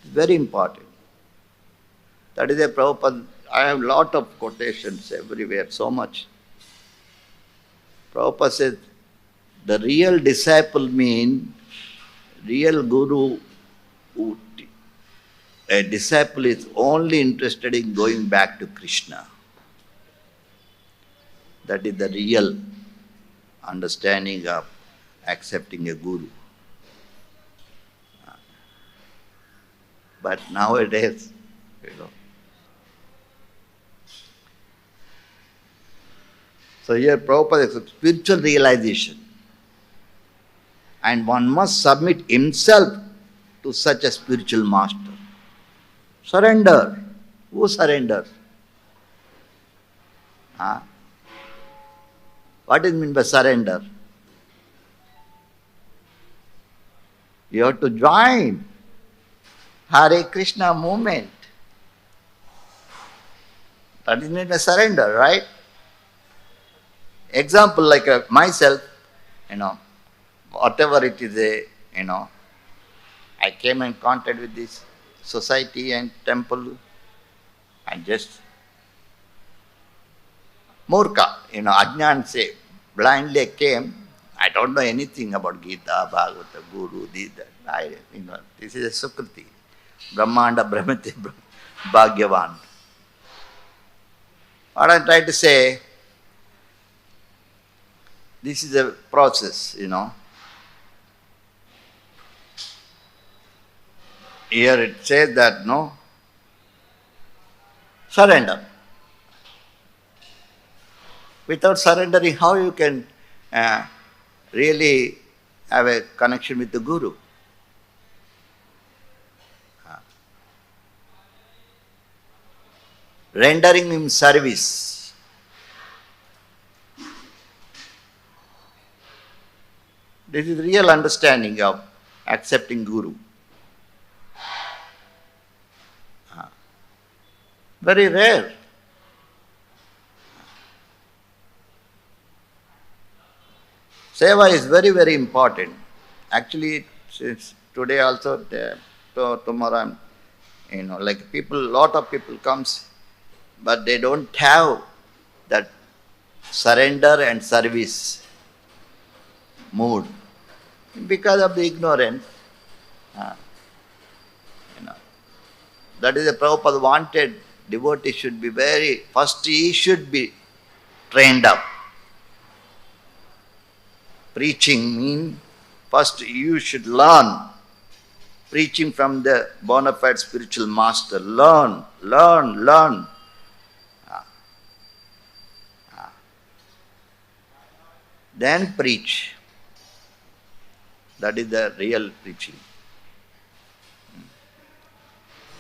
It's very important. That is a Prabhupada. I have a lot of quotations everywhere, so much. Prabhupada says, the real disciple means real guru. A disciple is only interested in going back to Krishna. That is the real understanding of accepting a guru. But nowadays, So here Prabhupada is spiritual realization. And one must submit himself to such a spiritual master. Surrender. Who surrenders? What is meant by surrender? You have to join Hare Krishna movement. That is meant by surrender, right? Example like myself, whatever it is, I came in contact with this society and temple and just murka, ajnan say, blindly came. I don't know anything about Gita, Bhagavata, Guru, this, that. This is a Sukriti. Brahmanda, Brahmati, Bhagyavan. What I try to say, this is a process, Here it says that, surrender. Without surrendering, how you can really have a connection with the Guru? Rendering him service. This is real understanding of accepting Guru. Very rare. Seva is very, very important. Actually, since today also, tomorrow, like lot of people comes, but they don't have that surrender and service mood because of the ignorance. That is the Prabhupada wanted. Devotee should be first he should be trained up. Preaching means first you should learn. Preaching from the bona fide spiritual master. Learn. Then preach. That is the real preaching.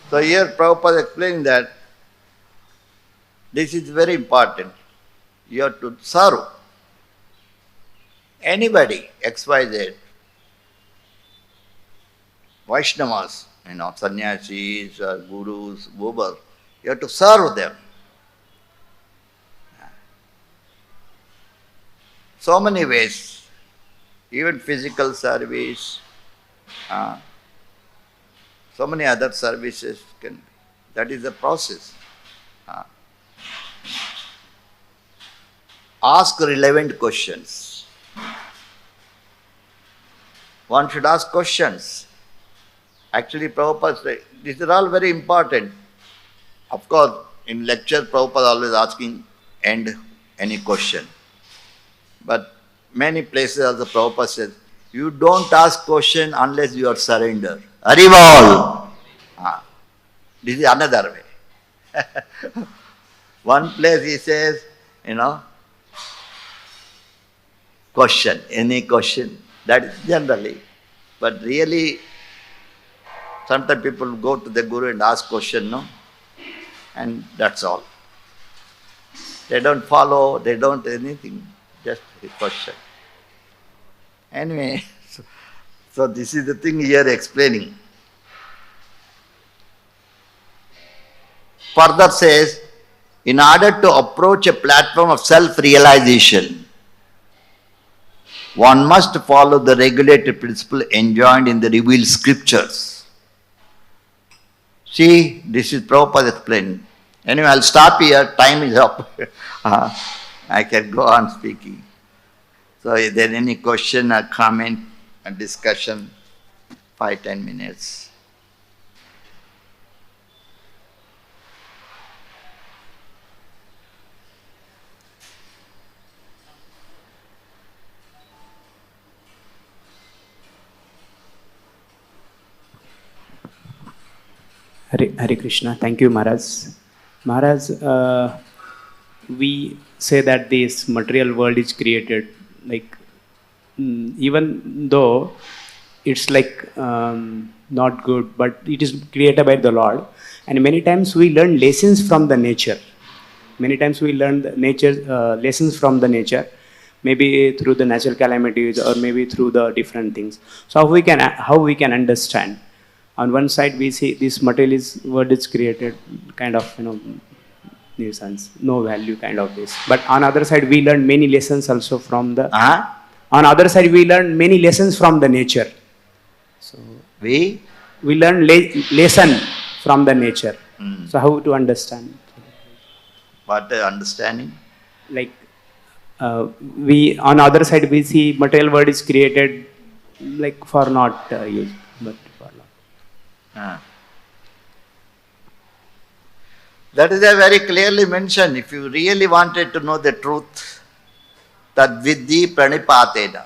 So here Prabhupada explains that this is very important. You have to serve anybody, XYZ, Vaishnavas, sannyasis or gurus, whoever. You have to serve them. So many ways, even physical service, so many other services can be. That is the process. Ask relevant questions. One should ask questions. Actually, Prabhupada said, these are all very important. Of course, in lecture, Prabhupada always asking end any question. But many places also Prabhupada says, you don't ask question unless you are surrendered. Harival! This is another way. One place he says, question, any question. That is generally. But really, sometimes people go to the Guru and ask question, no? And that's all. They don't follow, they don't anything, just a question. Anyway, so this is the thing here explaining. Further says, in order to approach a platform of self-realization, one must follow the regulated principle enjoined in the revealed scriptures. See, this is Prabhupada explaining. Anyway, I'll stop here. Time is up. I can go on speaking. So, is there any question or comment or discussion? 5-10 minutes. Hare Krishna. Thank you, Maharaj. Maharaj, we say that this material world is created, like, even though it's like not good, but it is created by the Lord. And many times we learn lessons from the nature. Many times we learn the nature lessons from the nature, maybe through the natural calamities or maybe through the different things. So how we can understand? On one side, we see this material world is created, kind of, nuisance, no value, kind of this. But on other side, we learn many lessons also from the. On other side, we learn many lessons from the nature. So We learn lesson from the nature. So how to understand? what understanding? Like we on other side, we see material world is created like for not use, but for not. That is a very clearly mentioned. If you really wanted to know the truth, tad vidhi pranipatena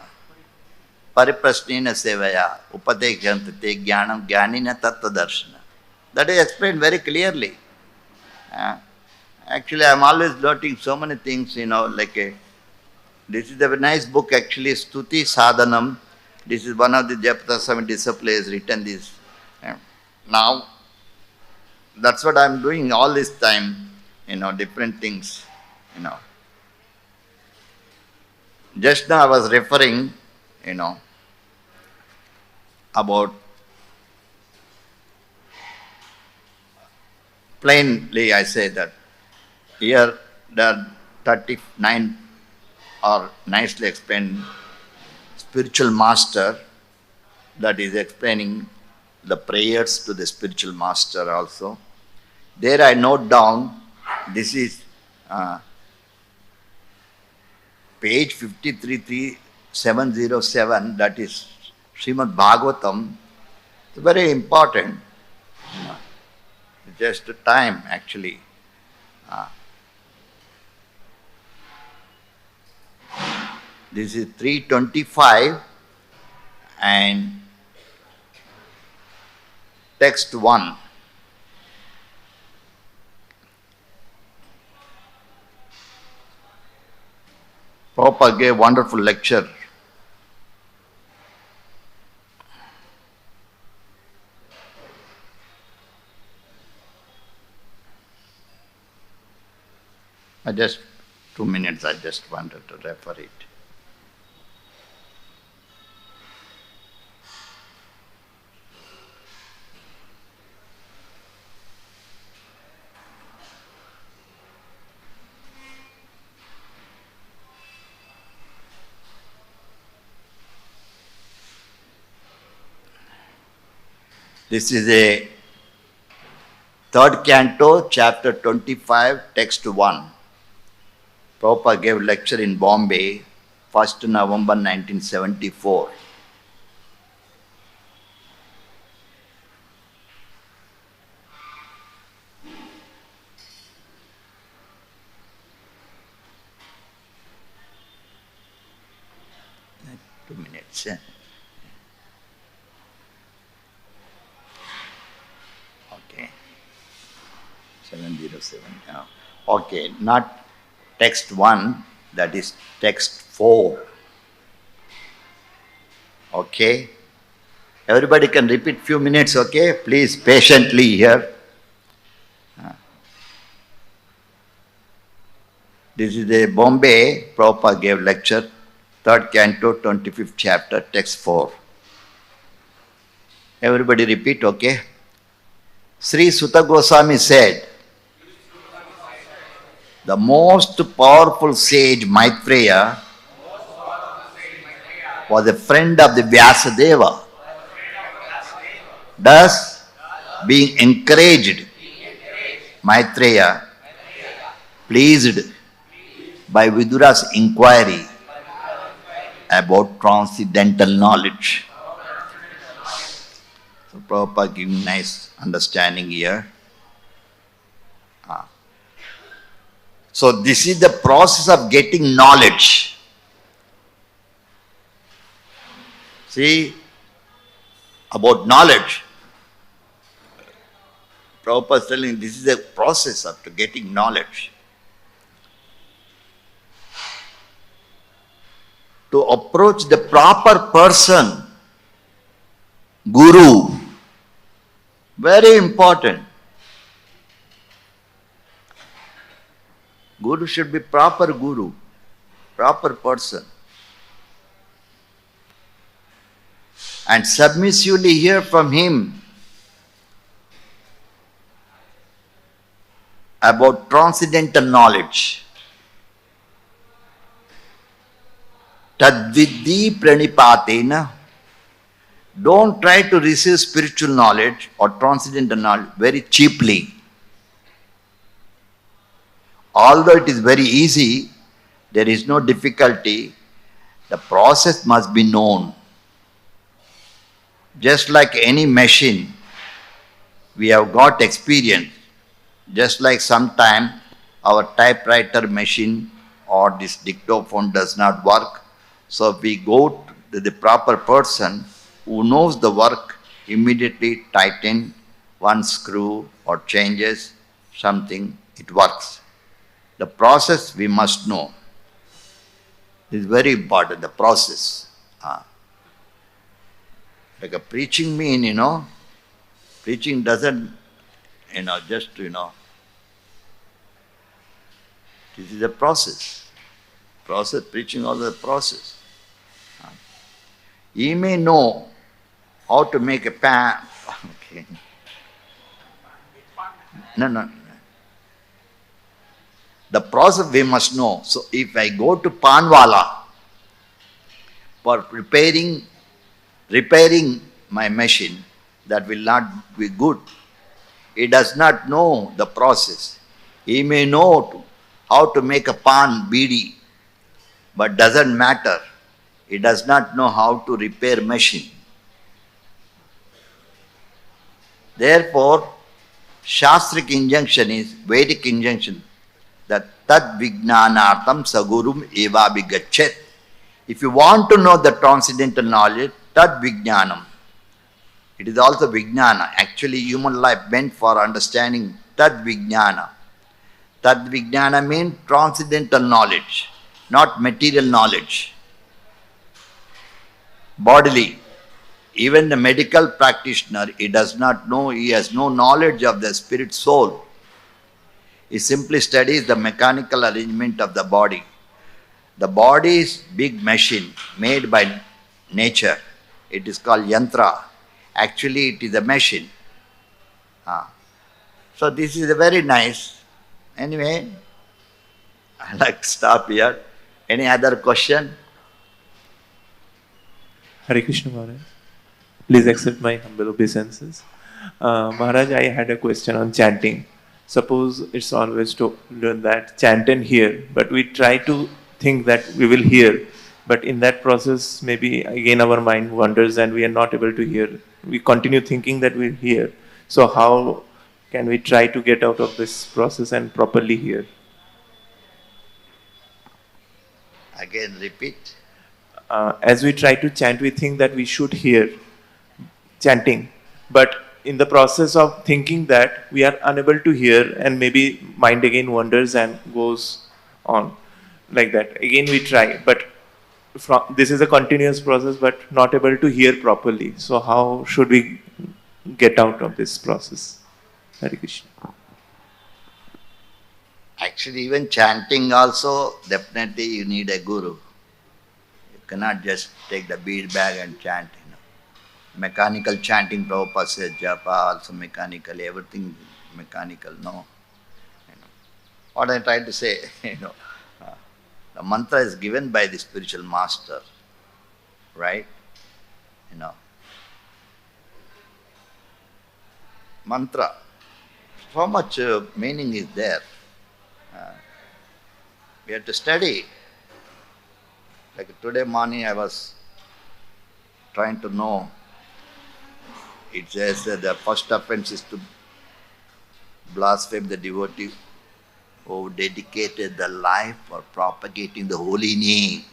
pariprasnena sevaya upadekshante jnanam jnanina tattva darshana. That is explained very clearly. Actually, I am always noting so many things, this is a nice book actually, Stuti Sadhanam. This is one of the Jayapataka Swami disciples written this. Now, that's what I am doing all this time, different things, Just now I was referring, about plainly I say that here there are 39 or nicely explained spiritual master that is explaining the prayers to the spiritual master also. There I note down, this is page 53707, that is Srimad-Bhagavatam. It's very important. Just time actually. This is 325 and text 1. Prabhupada gave wonderful lecture. Just 2 minutes, I just wanted to refer it. This is a third canto, chapter 25, text 1. Prabhupada gave lecture in Bombay, 1st November 1974. Two minutes. Okay. 707. Okay, not text 1, that is text 4. Okay? Everybody can repeat few minutes, okay? Please patiently hear. This is a Bombay, Prabhupada gave lecture, 3rd canto, 25th chapter, text 4. Everybody repeat, okay? Sri Sutta Goswami said, the most powerful sage Maitreya was a friend of the Vyasadeva. Thus, being encouraged, Maitreya, pleased by Vidura's inquiry about transcendental knowledge. So Prabhupada giving nice understanding here. So this is the process of getting knowledge. See, about knowledge, Prabhupada is telling this is the process of getting knowledge. To approach the proper person, Guru, very important. Guru should be proper Guru, proper person. And submissively hear from him about transcendental knowledge. Tadvidhi pranipatena. Don't try to receive spiritual knowledge or transcendental knowledge very cheaply. Although it is very easy, there is no difficulty, the process must be known. Just like any machine, we have got experience. Just like sometime our typewriter machine or this dictaphone does not work. So if we go to the proper person who knows the work, immediately tighten one screw or changes something, it works. The process we must know. It is very important, the process. Like a preaching mean, preaching doesn't, just, this is a process. Preaching also a process. He may know how to make a pan. Okay. No. The process we must know. So if I go to Panwala for repairing my machine, that will not be good. He does not know the process. He may know how to make a pan bidi, but doesn't matter. He does not know how to repair machine. Therefore, Shastric injunction is Vedic injunction that tad vijnanartam sagurum eva vigachet. If you want to know the transcendental knowledge, tad vijnanam. It is also vijnana. Actually, human life meant for understanding tad vijnana. Tad vijnana means transcendental knowledge, not material knowledge. Bodily. Even the medical practitioner, he does not know, he has no knowledge of the spirit soul. He simply studies the mechanical arrangement of the body. The body is big machine made by nature. It is called yantra. Actually, it is a machine. So this is a very nice. Anyway, I like to stop here. Any other question? Hare Krishna Maharaj. Please accept my humble obeisances. Maharaj, I had a question on chanting. Suppose it's always to learn that chant and hear, but we try to think that we will hear, but in that process maybe again our mind wanders and we are not able to hear. We continue thinking that we'll hear. So how can we try to get out of this process and properly hear? Again, repeat. As we try to chant, we think that we should hear chanting, but in the process of thinking that, we are unable to hear and maybe mind again wanders and goes on like that. Again we try, but this is a continuous process, but not able to hear properly. So how should we get out of this process? Hare Krishna. Actually, even chanting also, definitely you need a guru. You cannot just take the bead bag and chant. Mechanical chanting, Prabhupada says, japa also mechanical, everything mechanical, no. What I tried to say, the mantra is given by the spiritual master, right? Mantra, so much meaning is there. We have to study. Like today morning I was trying to know. It says that the first offense is to blaspheme the devotee who dedicated the life for propagating the holy name.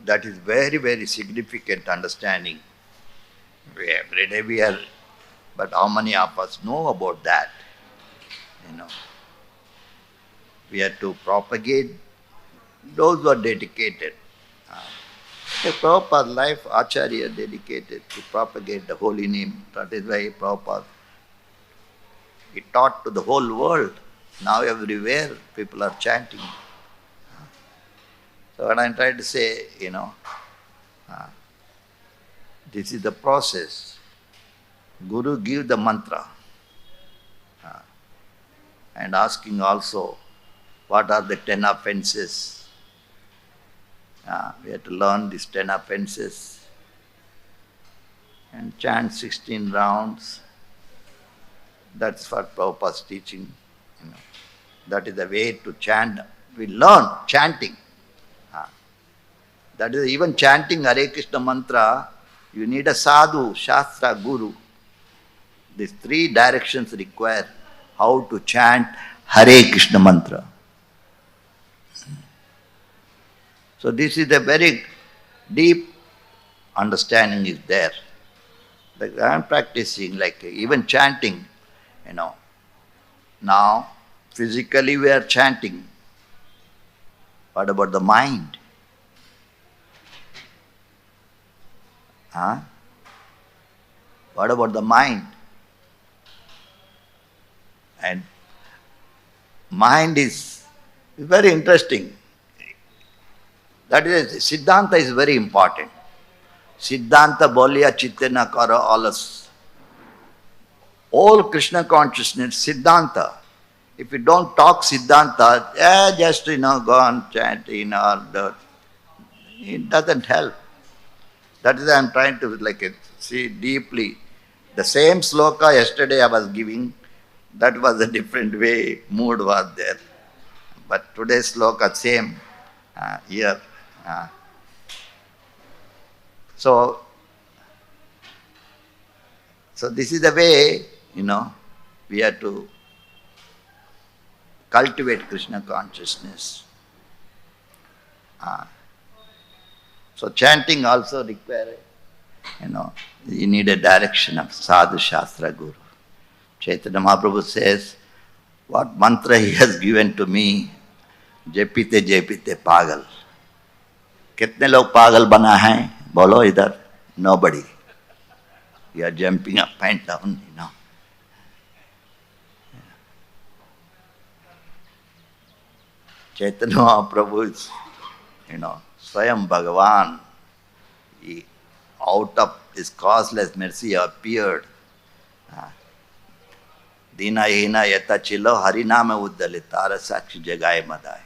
That is very, very significant understanding. Every day we are, but how many of us know about that? We have to propagate those who are dedicated. The Prabhupada's life, Acharya dedicated to propagate the holy name. That is why Prabhupada, he taught to the whole world. Now everywhere people are chanting. So what I'm trying to say, this is the process. Guru gives the mantra. And asking also, what are the 10 offenses? We have to learn these 10 offenses and chant 16 rounds. That's what Prabhupada's teaching. That is the way to chant. We learn chanting. That is even chanting Hare Krishna mantra, you need a sadhu, shastra, guru. These 3 directions require how to chant Hare Krishna mantra. So this is a very deep understanding is there. Like I am practicing, like even chanting, Now, physically we are chanting. What about the mind? What about the mind? And mind is very interesting. That is, Siddhanta is very important. Siddhanta bolya chittana kara alas. All Krishna consciousness, Siddhanta. If you don't talk Siddhanta, just go on chanting or it doesn't help. That is why I am trying to see deeply. The same sloka yesterday I was giving, that was a different way, mood was there. But today's sloka same here. So this is the way, we have to cultivate Krishna consciousness. So chanting also requires, you need a direction of sadhu, shastra, guru. Chaitanya Mahaprabhu says, what mantra he has given to me, jepite jepite pagal. कितने लोग पागल बना है बोलो इधर nobody. You are jumping up and down, Chaitanya Mahaprabhu is, Swayam Bhagavan. He, out of his causeless mercy, appeared. Dina hina yata chilo harinama uddalitara sakshi jagaya madai.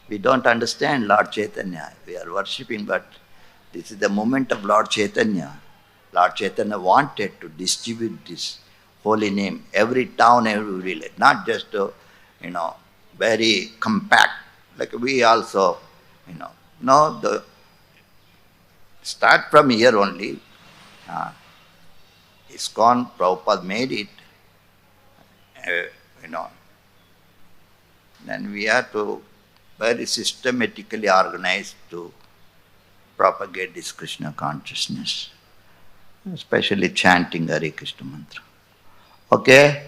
We don't understand Lord Chaitanya. We are worshipping, but this is the moment of Lord Chaitanya. Lord Chaitanya wanted to distribute this holy name, every town, every village, not just, very compact. Like we also, start from here only. ISKCON, Prabhupada made it, Then we have to very systematically organize to propagate this Krishna consciousness, especially chanting Hare Krishna mantra. Okay?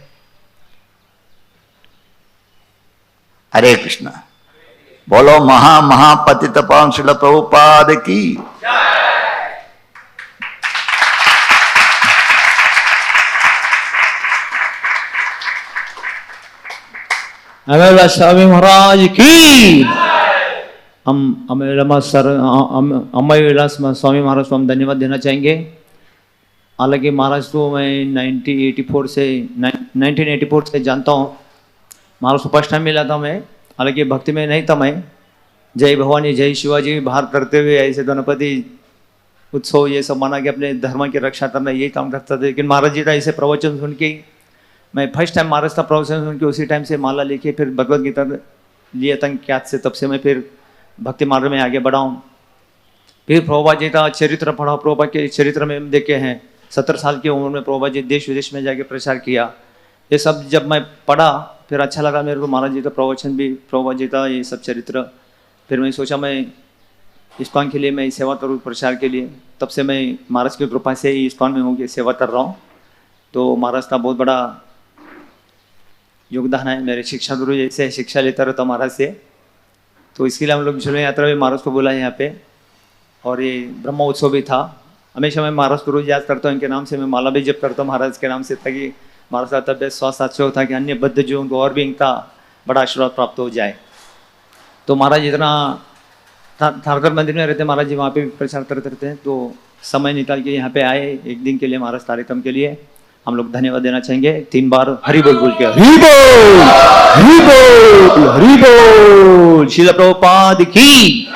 Hare Krishna. बोलो महापतित पावन श्रील प्रभुपाद की। अमेया स्वामी महाराज की। हम अमेया विलास स्वामी महाराज को हम धन्यवाद देना चाहेंगे। हालांकि महाराज को मैं 1984 से जानता हूँ। महाराज को फर्स्ट टाइम मिला था मैं, हालांकि भक्ति में नहीं था मैं। जय भवानी जय शिवाजी बाहर करते हुए ऐसे गणपति उत्सव ये सब माना कि अपने धर्म की रक्षा करना यही काम करता था। लेकिन महाराज जी का ऐसे प्रवचन सुन के मैं फर्स्ट टाइम महाराज का प्रवचन सुन के उसी टाइम से माला लेके फिर भगवद गीता लिया था याद से। तब से मैं फिर भक्ति मार्ग में आगे बढ़ा हूँ। फिर प्रभुपाद जी का चरित्र पढ़ा। प्रभुपाद के चरित्र में हम देखे हैं 70 साल की उम्र में प्रभुपाद जी देश विदेश में जाके प्रचार किया। ये सब जब मैं पढ़ा फिर अच्छा लगा मेरे को महाराज जी का प्रवचन भी, प्रभुपाद जी का ये सब चरित्र। फिर मैं सोचा मैं इस्कॉन के लिए मैं सेवा करूँ प्रचार के लिए। तब से मैं महाराज की कृपा से इस्कॉन में होकर सेवा कर रहा हूँ। तो महाराज का बहुत बड़ा योगदान है। मेरे शिक्षा गुरु जैसे शिक्षा लेता रहता महाराज से। तो इसके लिए हम लोग झूले यात्रा में महाराज को बोला यहाँ पे। और ये ब्रह्म उत्सव भी था। हमेशा मैं महाराज को रोज याद करता हूँ इनके नाम से। मैं माला भी जप करता हूँ महाराज के नाम से, ताकि महाराज का तबियत स्वास्थ्य अच्छा होता है कि अन्य बद्ध जो उनको और भी इनका बड़ा आशीर्वाद प्राप्त हो जाए। तो महाराज इतना थारकर मंदिर में रहते महाराज जी, वहाँ पे भी प्रचार करते रहते हैं। तो समय निकाल के यहाँ पे आए एक दिन के लिए महाराज कार्यक्रम के लिए। हम लोग धन्यवाद देना चाहेंगे 3 बार हरि बोल बोल के। हरि बोल हरि बोल हरि बोल। श्रील प्रभुपाद की।